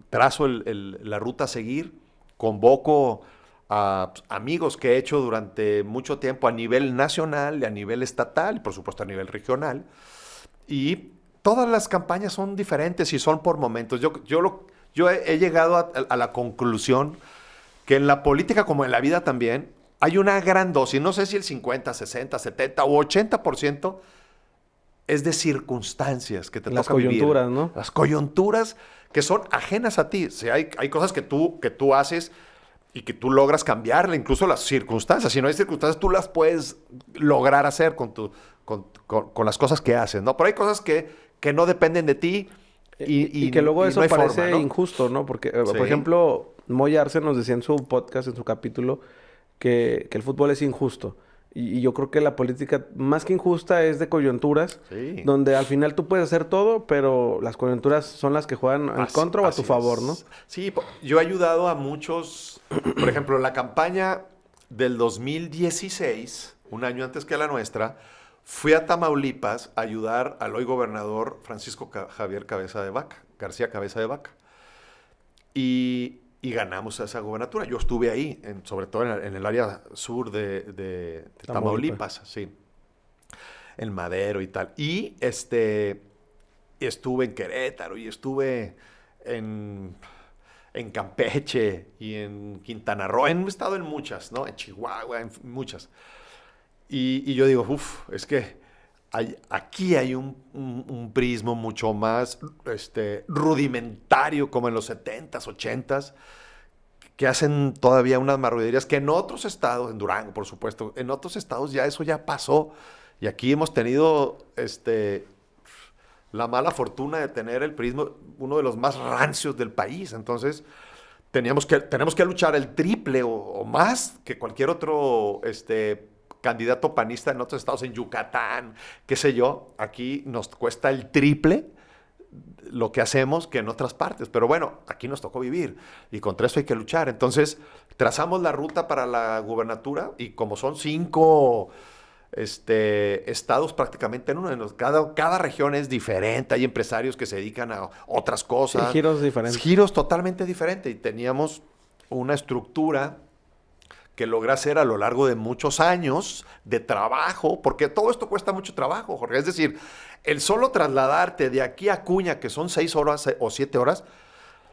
B: trazo la ruta a seguir. Convoco a amigos que he hecho durante mucho tiempo a nivel nacional y a nivel estatal y por supuesto a nivel regional. Y todas las campañas son diferentes y son por momentos. Yo he llegado a la conclusión que en la política como en la vida también hay una gran dosis, no sé si el 50, 60, 70 o 80% es de circunstancias que te
A: Las
B: toca vivir.
A: coyunturas, ¿no?
B: Las coyunturas que son ajenas a ti. O sea, hay cosas que tú haces y que tú logras cambiarle, incluso las circunstancias. Si no hay circunstancias, tú las puedes lograr hacer con las cosas que haces, ¿no? Pero hay cosas que no dependen de ti
A: Y que luego
B: y
A: eso
B: no hay
A: parece
B: forma, ¿no?
A: injusto, ¿no? Porque,
B: Sí.
A: por ejemplo, Moy Arce nos decía en su podcast, en su capítulo, que el fútbol es injusto. Y yo creo que la política, más que injusta, es de coyunturas,
B: Sí.
A: donde al final tú puedes hacer todo, pero las coyunturas son las que juegan en contra o a tu favor, ¿no?
B: Sí, yo he ayudado a muchos, por ejemplo, la campaña del 2016, un año antes que la nuestra, fui a Tamaulipas a ayudar al hoy gobernador Francisco Javier García Cabeza de Vaca. Y ganamos esa gobernatura. Yo estuve ahí, sobre todo en el área sur de Tamaulipas, sí. En Madero y tal. Y estuve en Querétaro y estuve en Campeche y en Quintana Roo. He estado en muchas, ¿no? En Chihuahua, en muchas. Y yo digo, es que aquí hay un prismo mucho más rudimentario, como en los 70s, 80s, que hacen todavía unas marrullerías que en otros estados, en Durango, por supuesto, en otros estados eso ya pasó. Y aquí hemos tenido la mala fortuna de tener el prismo, uno de los más rancios del país. Entonces, tenemos que luchar el triple o más que cualquier otro candidato panista en otros estados, en Yucatán, qué sé yo. Aquí nos cuesta el triple lo que hacemos que en otras partes. Pero bueno, aquí nos tocó vivir y contra eso hay que luchar. Entonces, trazamos la ruta para la gubernatura y como son 5 estados prácticamente en uno, cada región es diferente, hay empresarios que se dedican a otras cosas.
A: Sí, giros diferentes.
B: Giros totalmente diferentes y teníamos una estructura que logré hacer a lo largo de muchos años de trabajo, porque todo esto cuesta mucho trabajo, Jorge. Es decir, el solo trasladarte de aquí a Acuña, que son 6 horas o 7 horas,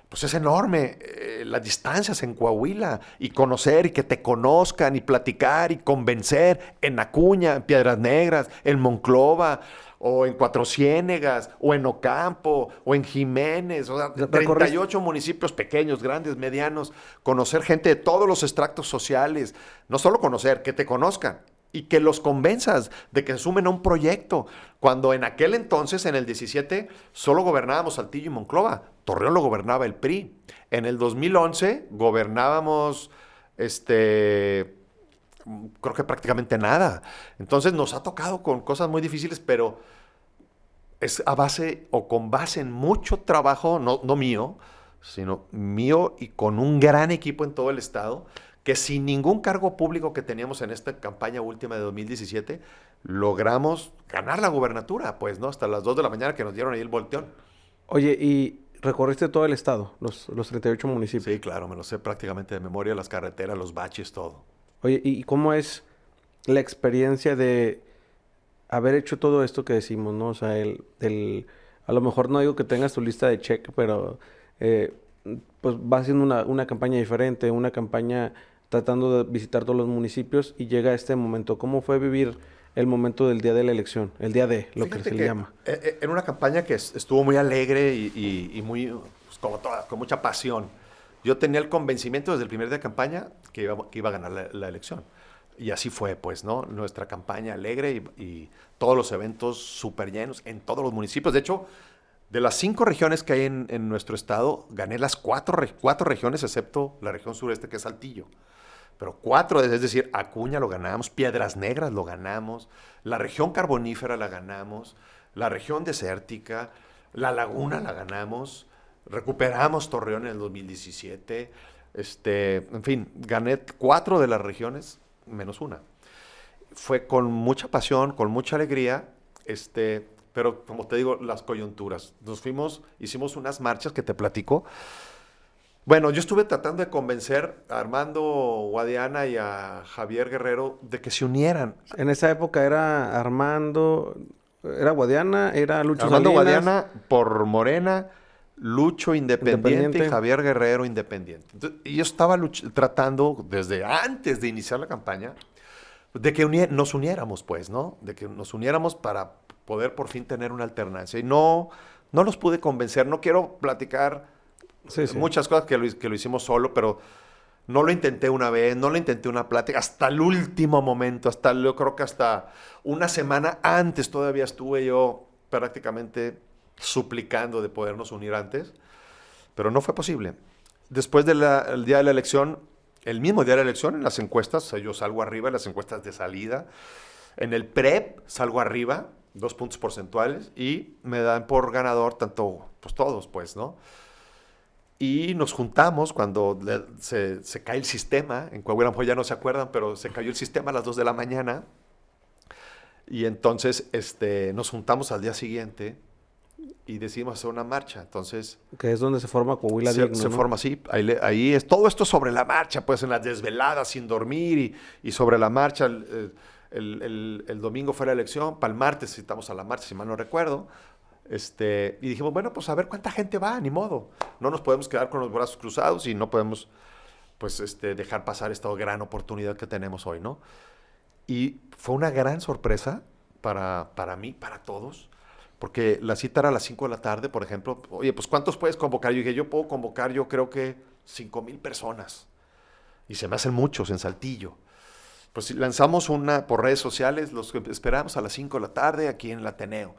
B: pues es enorme. Las distancias en Coahuila, y conocer, y que te conozcan, y platicar, y convencer en Acuña, en Piedras Negras, en Monclova, o en Cuatro Ciénegas, o en Ocampo, o en Jiménez, o sea, 38 municipios pequeños, grandes, medianos, conocer gente de todos los estratos sociales, no solo conocer, que te conozcan y que los convenzas de que se sumen a un proyecto. Cuando en aquel entonces, en el 17, solo gobernábamos Saltillo y Monclova, Torreón lo gobernaba el PRI. En el 2011 gobernábamos creo que prácticamente nada. Entonces nos ha tocado con cosas muy difíciles, pero es a base o con base en mucho trabajo, no mío, sino mío y con un gran equipo en todo el estado, que sin ningún cargo público que teníamos en esta campaña última de 2017, logramos ganar la gubernatura, pues, ¿no? Hasta las 2 de la mañana que nos dieron ahí el volteón.
A: Oye, y recorriste todo el estado, los 38 municipios.
B: Sí, claro, me lo sé prácticamente de memoria, las carreteras, los baches, todo.
A: Oye, ¿y cómo es la experiencia de haber hecho todo esto que decimos, ¿no? O sea, a lo mejor no digo que tengas tu lista de cheque, pero pues vas haciendo una campaña diferente, una campaña tratando de visitar todos los municipios y llega este momento. ¿Cómo fue vivir el momento del día de la elección? El día de, lo
B: Fíjate
A: que se le llama.
B: En una campaña que estuvo muy alegre y muy, pues, como toda, con mucha pasión. Yo tenía el convencimiento desde el primer día de campaña que iba a ganar la elección. Y así fue, pues, ¿no? Nuestra campaña alegre y todos los eventos súper llenos en todos los municipios. De hecho, de las 5 regiones que hay en nuestro estado, gané las 4 regiones, excepto la región sureste, que es Saltillo. Pero 4, es decir, Acuña lo ganamos, Piedras Negras lo ganamos, la región carbonífera la ganamos, la región desértica, la laguna la ganamos, recuperamos Torreón en el 2017, en fin, gané 4 de las regiones, menos una. Fue con mucha pasión, con mucha alegría, pero como te digo, las coyunturas. Nos fuimos, hicimos unas marchas que te platico, Bueno, yo estuve tratando de convencer a Armando Guadiana y a Javier Guerrero de que se unieran.
A: En esa época era Armando, era Guadiana, era Lucho
B: Armando
A: Salinas,
B: Guadiana por Morena, Lucho Independiente y
A: Independiente.
B: Javier Guerrero Independiente. Entonces, y yo estaba tratando desde antes de iniciar la campaña de que nos uniéramos, pues, ¿no? De que nos uniéramos para poder por fin tener una alternancia. Y no los pude convencer. No quiero platicar
A: Sí, sí.
B: muchas cosas que lo hicimos solo, pero no lo intenté una vez, no lo intenté una plática, hasta el último momento, yo creo que hasta una semana antes todavía estuve yo prácticamente suplicando de podernos unir antes, pero no fue posible. Después del día de la elección, el mismo día de la elección, en las encuestas, yo salgo arriba, en las encuestas de salida, en el PREP salgo arriba, 2 puntos porcentuales, y me dan por ganador tanto, pues todos, pues, ¿no? Y nos juntamos cuando se cae el sistema. En Coahuila, a lo mejor ya no se acuerdan, pero se cayó el sistema a las 2 de la mañana. Y entonces nos juntamos al día siguiente y decidimos hacer una marcha. Entonces
A: Que es donde se forma Coahuila
B: se
A: Digno, ¿no?
B: forma así. Ahí es todo esto sobre la marcha, pues en las desveladas, sin dormir y sobre la marcha. El domingo fue la elección, para el martes citamos a la marcha, si mal no recuerdo. Y dijimos, bueno, pues a ver cuánta gente va, ni modo. No nos podemos quedar con los brazos cruzados y no podemos, pues, dejar pasar esta gran oportunidad que tenemos hoy, ¿no? Y fue una gran sorpresa para mí, para todos, porque la cita era a las 5 de la tarde, por ejemplo. Oye, pues ¿cuántos puedes convocar? Yo dije, yo puedo convocar, yo creo que 5,000 personas. Y se me hacen muchos en Saltillo. Pues lanzamos una por redes sociales, los que esperamos a las 5 de la tarde aquí en el Ateneo.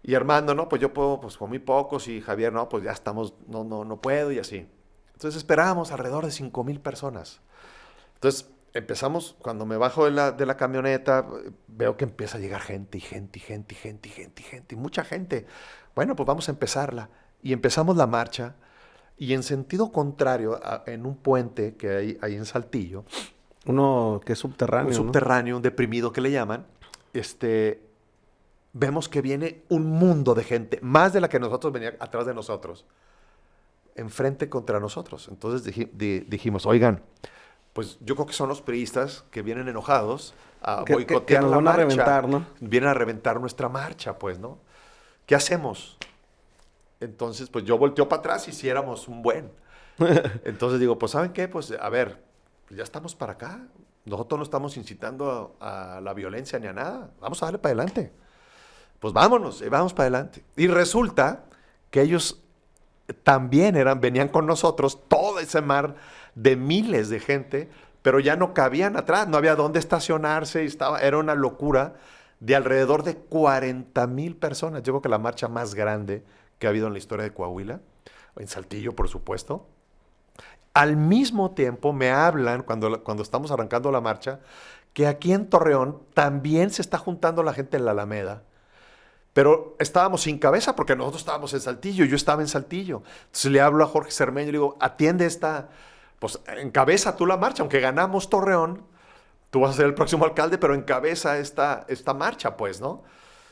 B: Y Armando, no, pues yo puedo, pues con muy pocos, y Javier, no, pues ya estamos, no puedo, y así. Entonces esperábamos alrededor de 5,000 personas. Entonces empezamos, cuando me bajo de la camioneta, veo que empieza a llegar gente, y mucha gente. Bueno, pues vamos a empezarla. Y empezamos la marcha, y en sentido contrario, en un puente que hay ahí en Saltillo,
A: Uno que es subterráneo,
B: un
A: ¿no?
B: subterráneo, un deprimido que le llaman, vemos que viene un mundo de gente, más de la que nosotros venía atrás de nosotros, enfrente contra nosotros. Entonces dijimos, oigan, pues yo creo que son los priistas que vienen enojados a
A: Que
B: boicotear
A: nos
B: la
A: van a
B: marcha.
A: reventar, ¿no?
B: Vienen a reventar nuestra marcha, pues, ¿no? ¿Qué hacemos? Entonces, pues yo volteo para atrás y hiciéramos un buen. Entonces digo, pues ¿saben qué? Pues a ver, ya estamos para acá. Nosotros no estamos incitando a la violencia ni a nada. Vamos a darle para adelante. Pues vámonos, vamos para adelante. Y resulta que ellos también venían con nosotros, todo ese mar de miles de gente, pero ya no cabían atrás, no había dónde estacionarse, era una locura de alrededor de 40,000 personas. Yo creo que la marcha más grande que ha habido en la historia de Coahuila, en Saltillo, por supuesto. Al mismo tiempo me hablan, cuando estamos arrancando la marcha, que aquí en Torreón también se está juntando la gente en la Alameda. Pero estábamos sin cabeza porque nosotros estábamos en Saltillo, yo estaba en Saltillo. Entonces le hablo a Jorge Cermeño y le digo, atiende pues encabeza tú la marcha, aunque ganamos Torreón, tú vas a ser el próximo alcalde, pero encabeza esta marcha, pues, ¿no?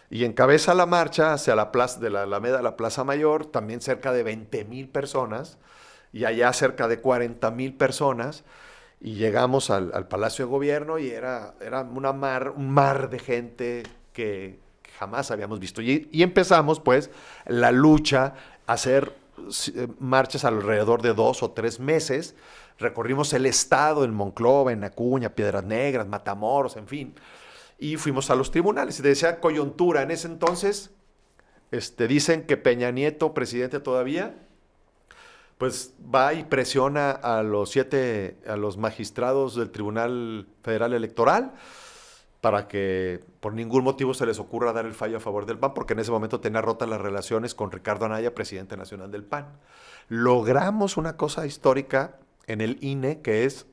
B: Y encabeza la marcha hacia la plaza de la Alameda, la Plaza Mayor, también cerca de 20,000 personas, y allá cerca de 40,000 personas, y llegamos al Palacio de Gobierno y era un mar de gente que jamás habíamos visto. Y empezamos, pues, la lucha a hacer marchas alrededor de 2 o 3 meses. Recorrimos el estado, en Monclova, en Acuña, Piedras Negras, Matamoros, en fin. Y fuimos a los tribunales. Y decía coyuntura. En ese entonces, dicen que Peña Nieto, presidente todavía, pues va y presiona a los magistrados del Tribunal Federal Electoral para que por ningún motivo se les ocurra dar el fallo a favor del PAN, porque en ese momento tenía rotas las relaciones con Ricardo Anaya, presidente nacional del PAN. Logramos una cosa histórica en el INE, que es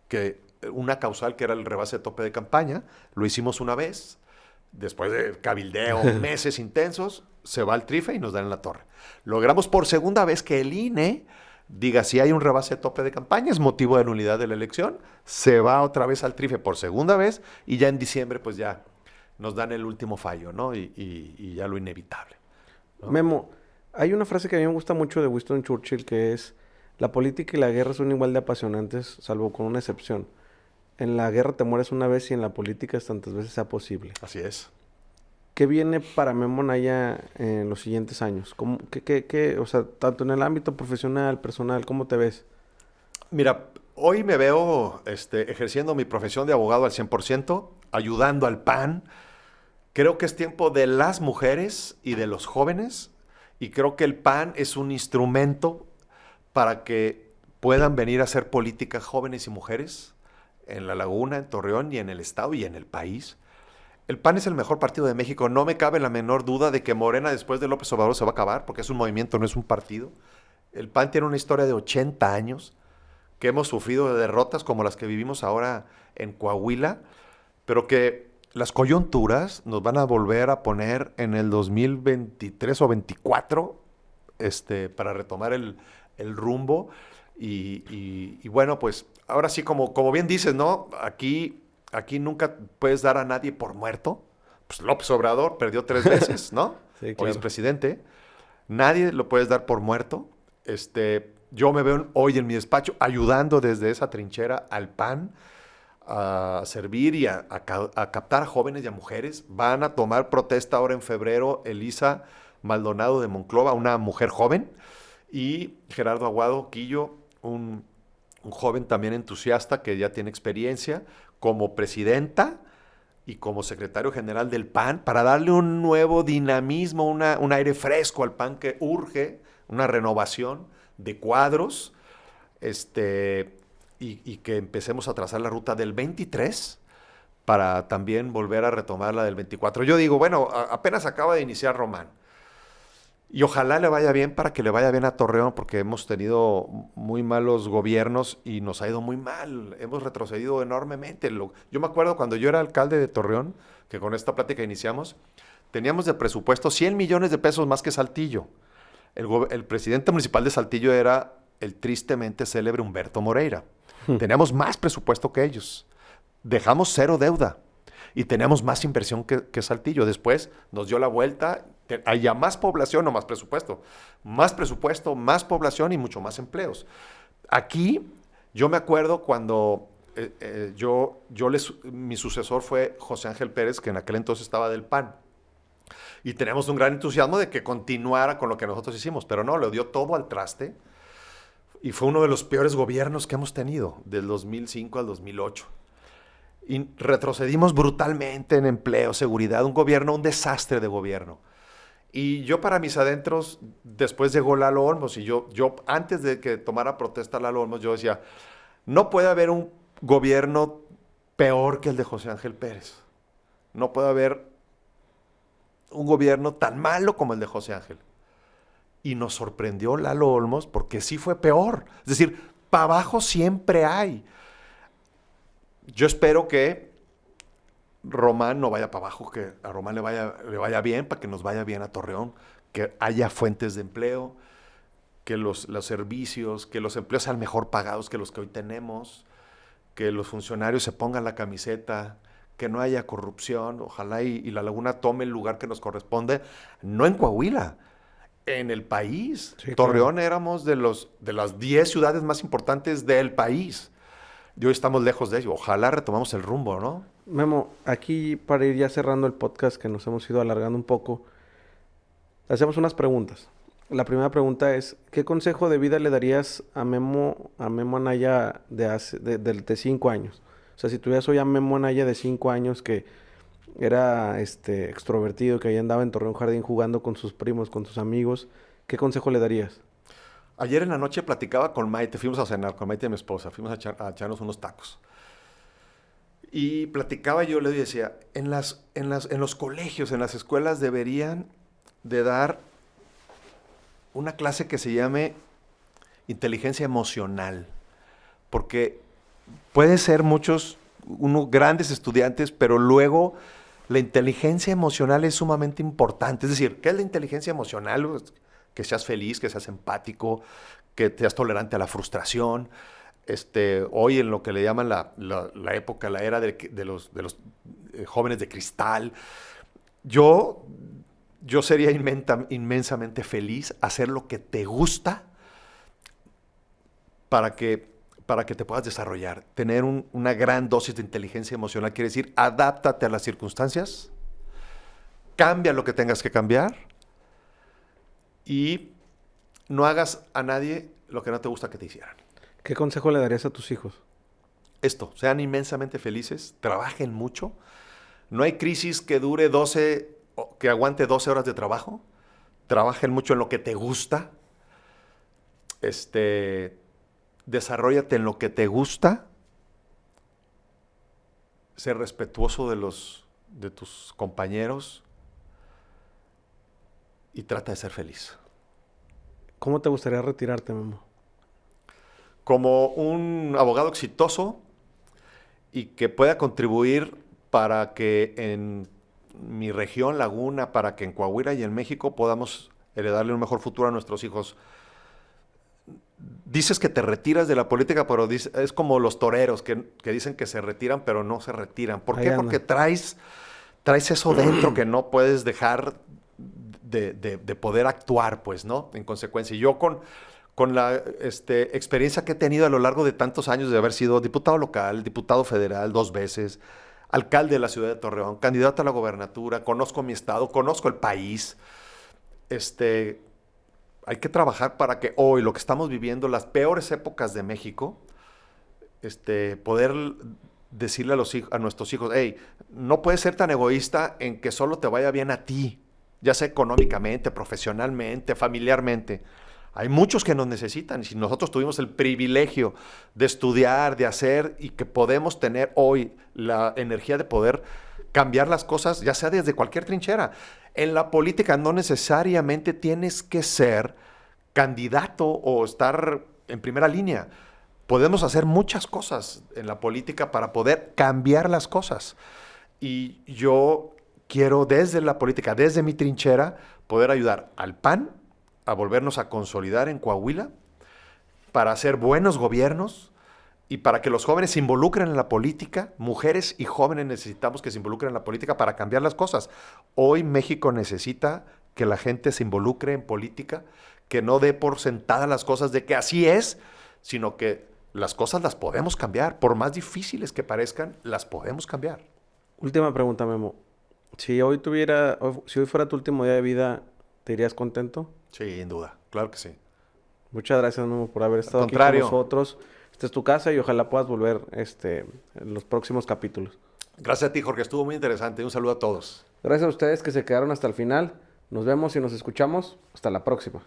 B: que una causal que era el rebase de tope de campaña, lo hicimos una vez, después de cabildeo, meses intensos, se va al trife y nos dan en la torre. Logramos por segunda vez que el INE diga si hay un rebase de tope de campaña, es motivo de nulidad de la elección, se va otra vez al trife por segunda vez y ya en diciembre pues ya nos dan el último fallo, ¿no? Y ya lo inevitable, ¿no?
A: Memo, hay una frase que a mí me gusta mucho de Winston Churchill que es, La política y la guerra son igual de apasionantes, salvo con una excepción. En la guerra te mueres una vez y en la política es tantas veces sea posible.
B: Así es.
A: ¿Qué viene para Memo Anaya en los siguientes años? O sea, tanto en el ámbito profesional, personal, ¿cómo te ves?
B: Mira, hoy me veo ejerciendo mi profesión de abogado al 100%, ayudando al PAN. Creo que es tiempo de las mujeres y de los jóvenes, y creo que el PAN es un instrumento para que puedan venir a hacer política jóvenes y mujeres en La Laguna, en Torreón y en el estado y en el país. El PAN es el mejor partido de México. No me cabe la menor duda de que Morena después de López Obrador se va a acabar, porque es un movimiento, no es un partido. El PAN tiene una historia de 80 años, que hemos sufrido de derrotas como las que vivimos ahora en Coahuila, pero que las coyunturas nos van a volver a poner en el 2023 o 24 para retomar el rumbo. Y bueno, pues ahora sí, como bien dices, ¿no? Aquí nunca puedes dar a nadie por muerto. Pues López Obrador perdió 3 veces, ¿no?
A: Sí,
B: Hoy es
A: claro.
B: presidente. Nadie lo puedes dar por muerto. Yo me veo hoy en mi despacho ayudando desde esa trinchera al PAN a servir y a captar a jóvenes y a mujeres. Van a tomar protesta ahora en febrero Elisa Maldonado de Monclova, una mujer joven, y Gerardo Aguado Quillo, un joven también entusiasta que ya tiene experiencia como presidenta y como secretario general del PAN, para darle un nuevo dinamismo, un aire fresco al PAN que urge, una renovación de cuadros, y que empecemos a trazar la ruta del 23 para también volver a retomar la del 24. Yo digo, bueno, apenas acaba de iniciar Román. Y ojalá le vaya bien para que le vaya bien a Torreón, porque hemos tenido muy malos gobiernos y nos ha ido muy mal. Hemos retrocedido enormemente. Yo me acuerdo cuando yo era alcalde de Torreón, que con esta plática iniciamos, teníamos de presupuesto 100 millones de pesos más que Saltillo. El presidente municipal de Saltillo era el tristemente célebre Humberto Moreira. Teníamos más presupuesto que ellos. Dejamos 0 deuda y teníamos más inversión que Saltillo. Después nos dio la vuelta. Haya más población o más presupuesto. Más presupuesto, más población y mucho más empleos. Aquí, yo me acuerdo cuando mi sucesor fue José Ángel Pérez, que en aquel entonces estaba del PAN. Y teníamos un gran entusiasmo de que continuara con lo que nosotros hicimos, pero no, le dio todo al traste. Y fue uno de los peores gobiernos que hemos tenido, del 2005 al 2008. Y retrocedimos brutalmente en empleo, seguridad, un desastre de gobierno. Y yo para mis adentros, después llegó Lalo Olmos, y yo antes de que tomara protesta Lalo Olmos, yo decía, no puede haber un gobierno peor que el de José Ángel Pérez. No puede haber un gobierno tan malo como el de José Ángel. Y nos sorprendió Lalo Olmos porque sí fue peor. Es decir, para abajo siempre hay. Yo espero que Román no vaya para abajo, que a Román le vaya bien, para que nos vaya bien a Torreón, que haya fuentes de empleo, que los servicios, que los empleos sean mejor pagados que los que hoy tenemos, que los funcionarios se pongan la camiseta, que no haya corrupción, ojalá y La Laguna tome el lugar que nos corresponde, no en Coahuila, en el país.
A: Sí,
B: Torreón
A: claro.
B: éramos de las 10 ciudades más importantes del país. Y hoy estamos lejos de ello. Ojalá retomamos el rumbo, ¿no?
A: Memo, aquí para ir ya cerrando el podcast que nos hemos ido alargando un poco, hacemos unas preguntas. La primera pregunta es, ¿qué consejo de vida le darías a Memo Anaya de 5 años? O sea, si tuvieras hoy a Memo Anaya de 5 años que era extrovertido, que ahí andaba en Torreón Jardín jugando con sus primos, con sus amigos, ¿qué consejo le darías?
B: Ayer en la noche platicaba con Maite, fuimos a cenar con Maite y mi esposa, fuimos a echarnos unos tacos. Y platicaba yo, le decía, en los colegios, en las escuelas deberían de dar una clase que se llame inteligencia emocional, porque puede ser unos grandes estudiantes, pero luego la inteligencia emocional es sumamente importante. Es decir, ¿qué es la inteligencia emocional? Pues, que seas feliz, que seas empático, que seas tolerante a la frustración. Hoy en lo que le llaman la época, la era de los jóvenes de cristal, yo sería inmensamente feliz hacer lo que te gusta para que te puedas desarrollar. Tener una gran dosis de inteligencia emocional quiere decir adáptate a las circunstancias, cambia lo que tengas que cambiar y no hagas a nadie lo que no te gusta que te hicieran.
A: ¿Qué consejo le darías a tus hijos?
B: Esto, sean inmensamente felices, trabajen mucho. No hay crisis que dure 12, que aguante 12 horas de trabajo. Trabajen mucho en lo que te gusta. Desarróllate en lo que te gusta. Sé respetuoso de tus compañeros. Y trata de ser feliz.
A: ¿Cómo te gustaría retirarte, Memo?
B: Como un abogado exitoso y que pueda contribuir para que en mi región, Laguna, para que en Coahuila y en México podamos heredarle un mejor futuro a nuestros hijos. Dices que te retiras de la política, pero es como los toreros que dicen que se retiran, pero no se retiran. ¿Por qué? Porque traes eso dentro que no puedes dejar de poder actuar, pues, ¿no? En consecuencia. Y yo con la experiencia que he tenido a lo largo de tantos años de haber sido diputado local, diputado federal 2 veces, alcalde de la ciudad de Torreón, candidato a la gobernatura, conozco mi estado, conozco el país. Hay que trabajar para que hoy, lo que estamos viviendo, las peores épocas de México, poder decirle a nuestros hijos, hey, no puedes ser tan egoísta en que solo te vaya bien a ti, ya sea económicamente, profesionalmente, familiarmente. Hay muchos que nos necesitan y si nosotros tuvimos el privilegio de estudiar, de hacer y que podemos tener hoy la energía de poder cambiar las cosas, ya sea desde cualquier trinchera. En la política no necesariamente tienes que ser candidato o estar en primera línea. Podemos hacer muchas cosas en la política para poder cambiar las cosas. Y yo quiero desde la política, desde mi trinchera, poder ayudar al PAN a volvernos a consolidar en Coahuila, para hacer buenos gobiernos y para que los jóvenes se involucren en la política. Mujeres y jóvenes necesitamos que se involucren en la política para cambiar las cosas. Hoy México necesita que la gente se involucre en política, que no dé por sentada las cosas de que así es, sino que las cosas las podemos cambiar. Por más difíciles que parezcan, las podemos cambiar.
A: Última pregunta, Memo. Si hoy fuera tu último día de vida, ¿te irías contento?
B: Sí, sin duda. Claro que sí.
A: Muchas gracias, Memo, por haber estado aquí con nosotros. Esta es tu casa y ojalá puedas volver en los próximos capítulos.
B: Gracias a ti, Jorge. Estuvo muy interesante. Un saludo a todos.
A: Gracias a ustedes que se quedaron hasta el final. Nos vemos y nos escuchamos. Hasta la próxima.